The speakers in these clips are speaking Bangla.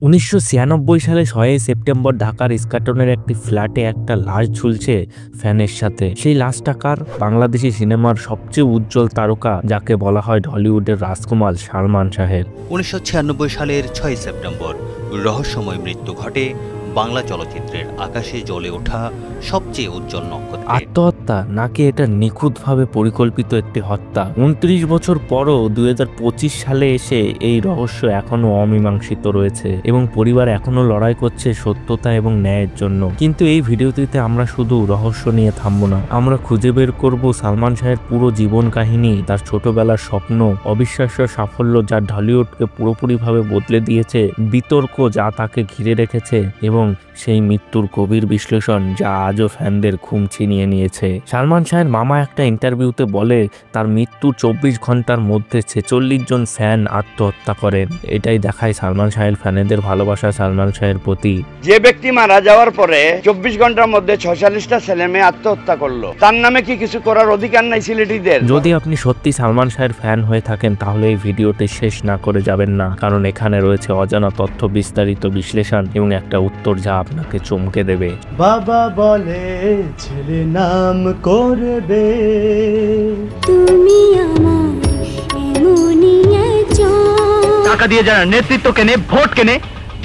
1996 সালে 6 সেপ্টেম্বর ঢাকার ইস্কাটনের একটি ফ্ল্যাটে একটা লাশ ঝুলছে ফ্যানের সাথে। সেই লাশটা কার? বাংলাদেশি সিনেমার সবচেয়ে উজ্জ্বল তারকা, যাকে বলা হয় ঢলিউডের রাজকুমার সালমান শাহের। 1996 সালের 6 সেপ্টেম্বর রহস্যময় মৃত্যু ঘটে বাংলা চলচ্চিত্রের আকাশে জ্বলে ওঠা সবচেয়ে উজ্জ্বল নক্ষত্র। আত্মহত্যা নাকি এটা নিখুঁতভাবে পরিকল্পিত একটি হত্যা? 29 বছর পরও 2025 সালে এসে এই রহস্য এখনো অমীমাংসিত রয়েছে এবং পরিবার এখনো লড়াই করছে সত্যতা এবং ন্যায়ের জন্য। কিন্তু এই ভিডিওটিতে আমরা শুধু রহস্য নিয়ে থামবো না, আমরা খুঁজে বের করব সালমান শাহের পুরো জীবন কাহিনী, তার ছোটবেলার স্বপ্ন, অবিশ্বাস্য সাফল্য যা ঢলিউডকে পুরোপুরিভাবে বদলে দিয়েছে, বিতর্ক যা তাকে ঘিরে রেখেছে এবং সেই মৃত্যুর গভীর বিশ্লেষণ যা আজও ফ্যানদের ঘুম ছিনিয়ে নিয়েছে। সালমান শাহের মামা একটা ইন্টারভিউতে বলে, তার মৃত্যুর 24 ঘন্টার মধ্যে 46 জন ফ্যান আত্মহত্যা করেন। এটাই দেখায় সালমান শাহের ফ্যানেদের ভালোবাসা সালমান শাহের প্রতি। যে ব্যক্তি মারা যাওয়ার পরে 24 ঘন্টার মধ্যে 46টা ছেলে মেয়ে আত্মহত্যা করলো, তার নামে কি কিছু করার অধিকার নাই সিলেটিদের? যদি আপনি সত্যি সালমান শাহের ফ্যান হয়ে থাকেন তাহলে এই ভিডিওটি শেষ না করে যাবেন না, কারণ এখানে রয়েছে অজানা তথ্য, বিস্তারিত বিশ্লেষণ এবং একটা উত্তর যা আপনাকে চমকে দেবে। বাবা বলে ছেলে নাম করবে, তুমি আমার এমনই একজন। টাকা দিয়ে যারা নেতৃত্ব কেনে, ভোট কেনে,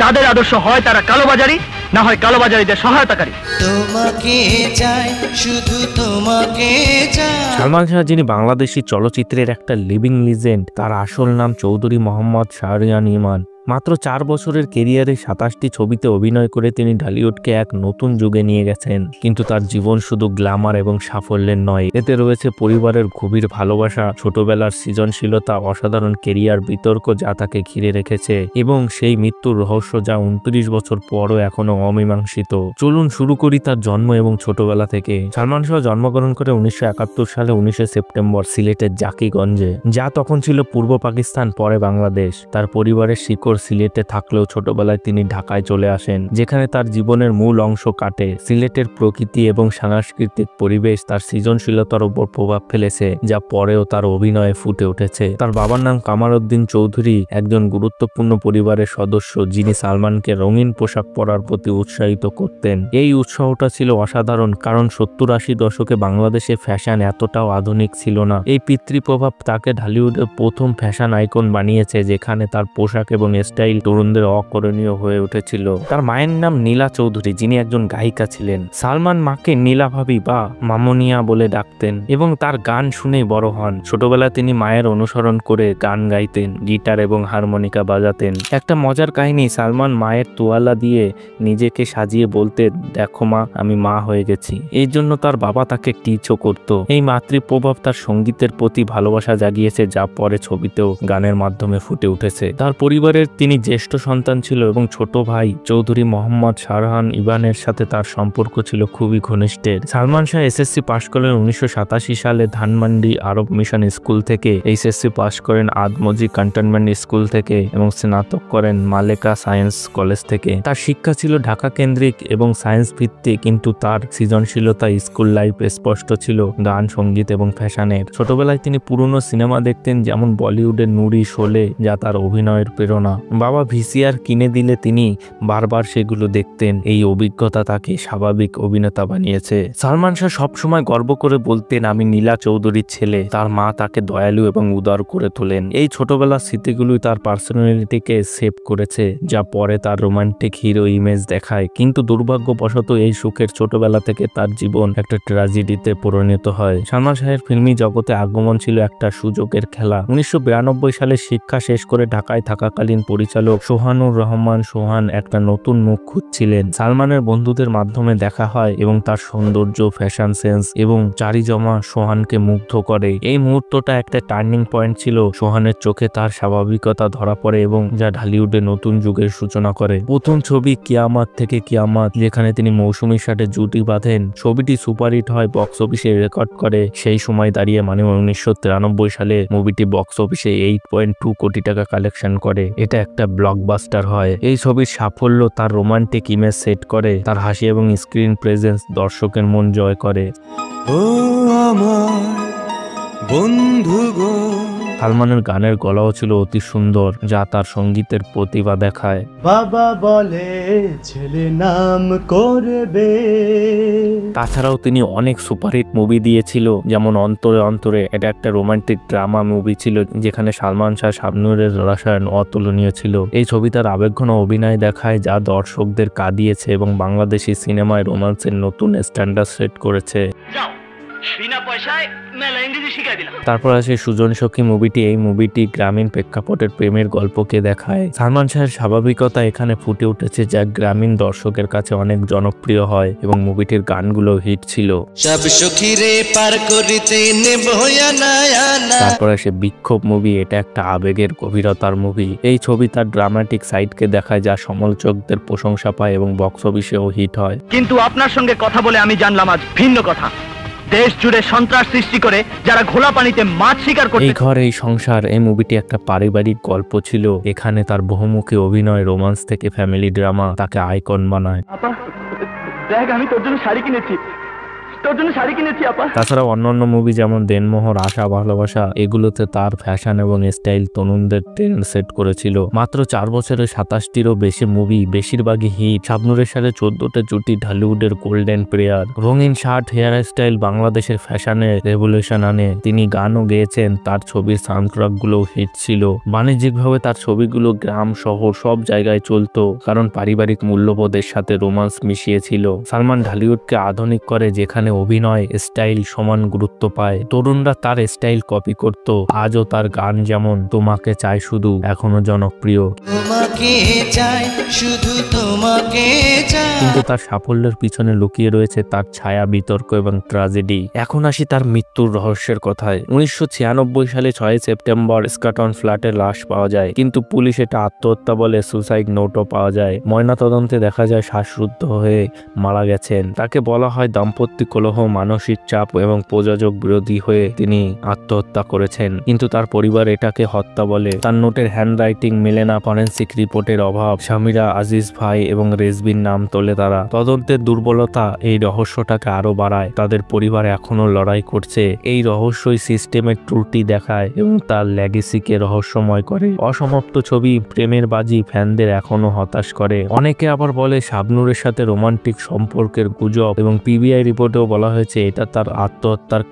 তাদের আদর্শ হয় তারা কালোবাজারি, না হয় কালোবাজারিদের সহায়তাকারী। তোমাকে চাই, শুধু তোমাকে চাই। সালমান শাহ যিনি বাংলাদেশি চলচ্চিত্রের একটা লিভিং লিজেন্ড, তার আসল নাম চৌধুরী মোহাম্মদ শাহরিয়ার ইমান। মাত্র 4 বছরের কেরিয়ারে 27টি ছবিতে অভিনয় করে তিনি ঢালিউডকে এক নতুন যুগে নিয়ে গেছেন। কিন্তু তার জীবন শুধু গ্ল্যামার এবং সাফল্যের নয়, এতে রয়েছে পরিবারের গভীর ভালোবাসা, ছোটবেলার সৃজনশীলতা, অসাধারণ কেরিয়ার, বিতর্ক যা তাকে ঘিরে রেখেছে এবং সেই মৃত্যুর রহস্য যা 29 বছর পরও এখনো অমীমাংসিত। চলুন শুরু করি তার জন্ম এবং ছোটবেলা থেকে। সালমান শাহ জন্মগ্রহণ করে 1971 সালে 19 সেপ্টেম্বর সিলেটের জাকিগঞ্জে, যা তখন ছিল পূর্ব পাকিস্তান, পরে বাংলাদেশ। তার পরিবারের শিকড় সিলেটে থাকলেও ছোটবেলায় তিনি ঢাকায় চলে আসেন, যেখানে তার জীবনের মূল অংশ কাটে। সিলেটের প্রকৃতি এবং সাংস্কৃতিক পরিবেশ তার সৃজনশীলতার উপর প্রভাব ফেলেছে, যা পরেও তার অভিনয়ে ফুটে উঠেছে। তার বাবার নাম কামারউদ্দিন চৌধুরী, একজন গুরুত্বপূর্ণ পরিবারের সদস্য যিনি সালমানকে রঙিন পোশাক পরার প্রতি উৎসাহিত করতেন। এই উৎসাহটা ছিল অসাধারণ, কারণ 70-80 দশকে বাংলাদেশে ফ্যাশন এতটাও আধুনিক ছিল না। এই পিতৃপ্রভাব তাকে ঢালিউডের প্রথম ফ্যাশন আইকন বানিয়েছে, যেখানে তার পোশাক এবং স্টাইল তরুণদের অকরণীয় হয়ে উঠেছিল। তার মায়ের নাম নীলা চৌধুরী, যিনি একজন গায়িকা ছিলেন। সালমান মাকে নীলা ভাবি বা মামনিয়া বলে ডাকতেন এবং তার গান শুনেই বড় হন। ছোটবেলায় তিনি মায়ের অনুসরণ করে গান গাইতেন, গিটার এবং হারমোনিকা বাজাতেন। একটা মজার কাহিনী, সালমান মায়ের তোয়ালা দিয়ে নিজেকে সাজিয়ে বলতেন, দেখো মা, আমি মা হয়ে গেছি। এই জন্য তার বাবা তাকে টিচও করত। এই মাতৃপ্রভাব তার সঙ্গীতের প্রতি ভালোবাসা জাগিয়েছে, যা পরে ছবিতেও গানের মাধ্যমে ফুটে উঠেছে। তার পরিবারের তিনি জ্যেষ্ঠ সন্তান ছিল এবং ছোট ভাই চৌধুরী মোহাম্মদ শাহরিয়ার ইমানের সাথে তার সম্পর্ক ছিল খুবই ঘনিষ্ঠের। সালমান শাহ এসএসসি পাশ করেন 1987 সালে ধানমন্ডি আরব মিশন স্কুল থেকে, এইচএসসি পাশ করেন আদমজি ক্যান্টনমেন্ট স্কুল থেকে এবং স্নাতক করেন মালেকা সায়েন্স কলেজ থেকে। তার শিক্ষা ছিল ঢাকা কেন্দ্রিক এবং সায়েন্স ভিত্তিক, কিন্তু তার সৃজনশীলতা স্কুল লাইফ স্পষ্ট ছিল গান, সঙ্গীত এবং ফ্যাশনের। ছোটবেলায় তিনি পুরনো সিনেমা দেখতেন, যেমন বলিউডের নুরি, শোলে, যা তার অভিনয়ের প্রেরণা। বাবা ভিসিআর কিনে দিলে তিনি বারবার সেগুলো দেখতেন। এই অভিজ্ঞতা তাকে স্বাভাবিক অভিনেতা বানিয়েছে। সালমান শাহ সবসময় গর্ব করে বলতেন, আমি নীলা চৌধুরীর ছেলে। তার মা তাকে দয়ালু এবং উদার করে তোলেন। এই ছোটবেলার স্মৃতিগুলোই তার পার্সোনালিটিকে সেভ করেছে, যা পরে তার রোমান্টিক হিরো ইমেজ দেখায়। কিন্তু দুর্ভাগ্যবশত এই সুখের ছোটবেলা থেকে তার জীবন একটা ট্র্যাজেডিতে পরিণত হয়। সালমান শাহের ফিল্মি জগতে আগমন ছিল একটা সুযোগের খেলা। 1992 সালে শিক্ষা শেষ করে ঢাকায় থাকাকালীন পরিচালক সোহানুর রহমান সোহান একটা নতুন মুখ খুঁজছিলেন। সালমানের বন্ধুদের মাধ্যমে দেখা হয় এবং তার সৌন্দর্য, ফ্যাশন সেন্স এবং চারিজমা সোহানকে মুগ্ধ করে। এই মুহূর্তটা একটা টার্নিং পয়েন্ট ছিল। সোহানের চোখে তার স্বাভাবিকতা ধরা পড়ে এবং যা ঢালিউডে নতুন যুগের সূচনা করে। প্রথম ছবি কিয়ামত থেকে কিয়ামত, যেখানে তিনি মৌসুমীর সাথে জুটি বাঁধেন, ছবিটি সুপারহিট হয়, বক্স অফিসে রেকর্ড করে। সেই সময় দাঁড়িয়ে মানে 1993 সালে মুভিটি বক্স অফিসে 8.2 কোটি টাকা কালেকশন করে। এটা একটা ব্লকবাস্টার হয়। এই ছবির সাফল্য তার রোমান্টিক ইমেজ সেট করে, তার হাসি এবং স্ক্রিন প্রেজেন্স দর্শকের মন জয় করে। ও আমার বন্ধু গো, সালমানের গানের গলাও ছিল অতি সুন্দর, যা তার সঙ্গীতের প্রতিভা দেখায়। বাবা বলে ছেলে নাম করবে। তাছাড়াও তিনি অনেক সুপারহিট মুভি দিয়েছিল, যেমন অন্তরে অন্তরে। এটা একটা রোমান্টিক ড্রামা মুভি ছিল যেখানে সালমান শাহ শাবনূরের রসায়ন অতুলনীয় ছিল। এই ছবি তার আবেগঘন অভিনয় দেখায়, যা দর্শকদের কাঁদিয়েছে এবং বাংলাদেশি সিনেমায় রোমান্সের নতুন স্ট্যান্ডার্ড সেট করেছে। তারপর আসে সুজন সখী মুভিটি। এই মুভিটি গ্রামীণ প্রেক্ষাপটের প্রেমের গল্পকে দেখায়। সালমান শাহের স্বাভাবিকতা এখানে ফুটে উঠেছে, যা গ্রামীণ দর্শকের কাছে অনেক জনপ্রিয় হয় এবং মুভিটির গানগুলো হিট ছিল। তারপর আসে বিক্ষোভ মুভি। এটা একটা আবেগের গভীরতার মুভি। এই ছবি তার ড্রামাটিক সাইডকে দেখায়, যা সমালোচকদের প্রশংসা পায় এবং বক্স অফিসেও হিট হয়। কিন্তু আপনার সঙ্গে কথা বলে আমি জানলাম আজ ভিন্ন কথা। দেশ জুড়ে সন্ত্রাস সৃষ্টি করে যারা ঘোলা পানিতে মাছ শিকার করে। এই ঘর এই সংসার এই মুভিটি একটা পারিবারিক গল্প ছিল। এখানে তার বহুমুখী অভিনয়, রোমান্স থেকে ফ্যামিলি ড্রামা তাকে আইকন বানায়। আপা দেখ, আমি তোর জন্য শাড়ি কিনেছি, আপা। তাছাড়া অন্যান্য মুভি যেমন দেনমোহর, আশা ভালোবাসা, এগুলোতে তার ফ্যাশন এবং স্টাইল তরুণদের ট্রেন্ড সেট করেছিল। মাত্র 4 বছরে 27টিরও বেশি মুভি, বেশিরভাগই হিট। শাবনূরের সাথে 14টা জুটি ঢালিউডের গোল্ডেন প্লেয়ার। রঙিন শার্ট, হেয়ার স্টাইল বাংলাদেশের ফ্যাশনে রেভলিউশন আনে। তিনি গানও গেয়েছেন, তার ছবির সাউন্ডট্র্যাক গুলো হিট ছিল। বাণিজ্যিকভাবে তার ছবিগুলো গ্রাম শহর সব জায়গায় চলতো, কারণ পারিবারিক মূল্যবোধের সাথে রোমান্স মিশিয়েছিল। সালমান ঢালিউডকে আধুনিক করে, যেখানে অভিনয় স্টাইল সমান গুরুত্ব পায়। তরুণরা তার স্টাইল কপি করত। আজও তার গান যেমন তোমাকে চাই শুধু এখনো জনপ্রিয়। কিন্তু তার সাফল্যের পিছনে লুকিয়ে রয়েছে তার ছায়া, বিতর্ক এবং ট্র্যাজেডি। এখন আসি তার মৃত্যুর রহস্যের কথায়। 1996 সালে 6 সেপ্টেম্বর স্কাটন ফ্ল্যাটে লাশ পাওয়া যায়, কিন্তু পুলিশ এটা আত্মহত্যা বলে। সুসাইড নোটও পাওয়া যায়। ময়নাতদন্তে দেখা যায় শ্বাসরুদ্ধ হয়ে মারা গেছেন। তাকে বলা হয় দাম্পত্য কলহ, মানসিক চাপ এবং প্রযোজক বিরোধী হয়ে তিনি আত্মহত্যা করেছেন, কিন্তু তার পরিবার এটাকে হত্যা বলে। তার নোটের হ্যান্ডরাইটিং মেলে না, ফরেন্সিক রিপোর্টের অভাব। সামিরা, আজিজ ভাই এবং রেজবির নাম তোলে তারা। তদন্তের দুর্বলতা এই রহস্যটাকে আরো বাড়ায়। তাদের পরিবার এখনো লড়াই করছে। এই রহস্যই সিস্টেমের ত্রুটি দেখায় এবং তার লেগেসিকে রহস্যময় করে। অসমাপ্ত ছবি, প্রেমের বাজি ফ্যানদের এখনো হতাশ করে। অনেকে আবার বলে শাবনূরের সাথে রোমান্টিক সম্পর্কের গুজব, এবং পিবিআই রিপোর্টেও বলা হয়েছে এটা তার আত্মহত্যার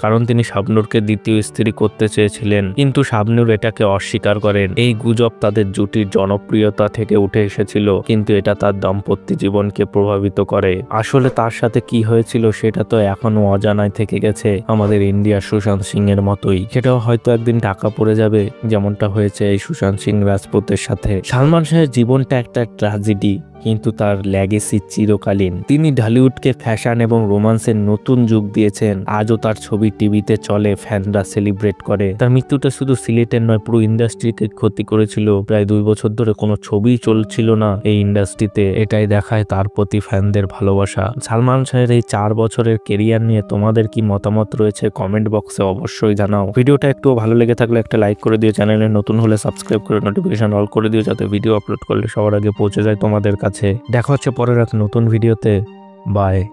কারণ তিনি শাবনূরকে দ্বিতীয় স্ত্রী করতে চেয়েছিলেন, কিন্তু শাবনূর এটাকে অস্বীকার করেন। এই গুজব তাদের জুটির জনপ্রিয়তা থেকে উঠে এসেছিল, কিন্তু এটা তার দাম্পত্য জীবনকে প্রভাবিত করে। আসলে তার সাথে কি হয়েছিল সেটা তো এখনো অজানায় থেকে গেছে, আমাদের ইন্ডিয়ার সুশান্ত সিং এর মতোই। সেটাও হয়তো একদিন ঢাকা পড়ে যাবে, যেমনটা হয়েছে এই সুশান্ত সিং রাজপুতের সাথে। সালমান শাহের জীবনটা একটা ট্র্যাজেডি, কিন্তু তার লেগেসি চিরকালীন। তিনি ঢালিউডকে ফ্যাশন এবং রোমান্সের নতুন যুগ দিয়েছেন। আজও তার ছবি টিভিতে চলে, ফ্যানরা সেলিব্রেট করে। তার মৃত্যুটা শুধু সিলেটের নয়, পুরো ইন্ডাস্ট্রিকে ক্ষতি করেছিল। প্রায় 2 বছর ধরে কোনো ছবি চলছিল না এই ইন্ডাস্ট্রিতে। এটাই দেখায় তার প্রতি ফ্যানদের ভালোবাসা। সালমান শাহের এই 4 বছরের কেরিয়ার নিয়ে তোমাদের কি মতামত রয়েছে কমেন্ট বক্সে অবশ্যই জানাও। ভিডিওটা একটু ভালো লেগে থাকলে একটা লাইক করে দিও, চ্যানেলে নতুন হলে সাবস্ক্রাইব করে নোটিফিকেশন অল করে দিও, যাতে ভিডিও আপলোড করলে সবার আগে পৌঁছে যায় তোমাদের কাছে। দেখা হচ্ছে পরের এক নতুন ভিডিওতে। বাই।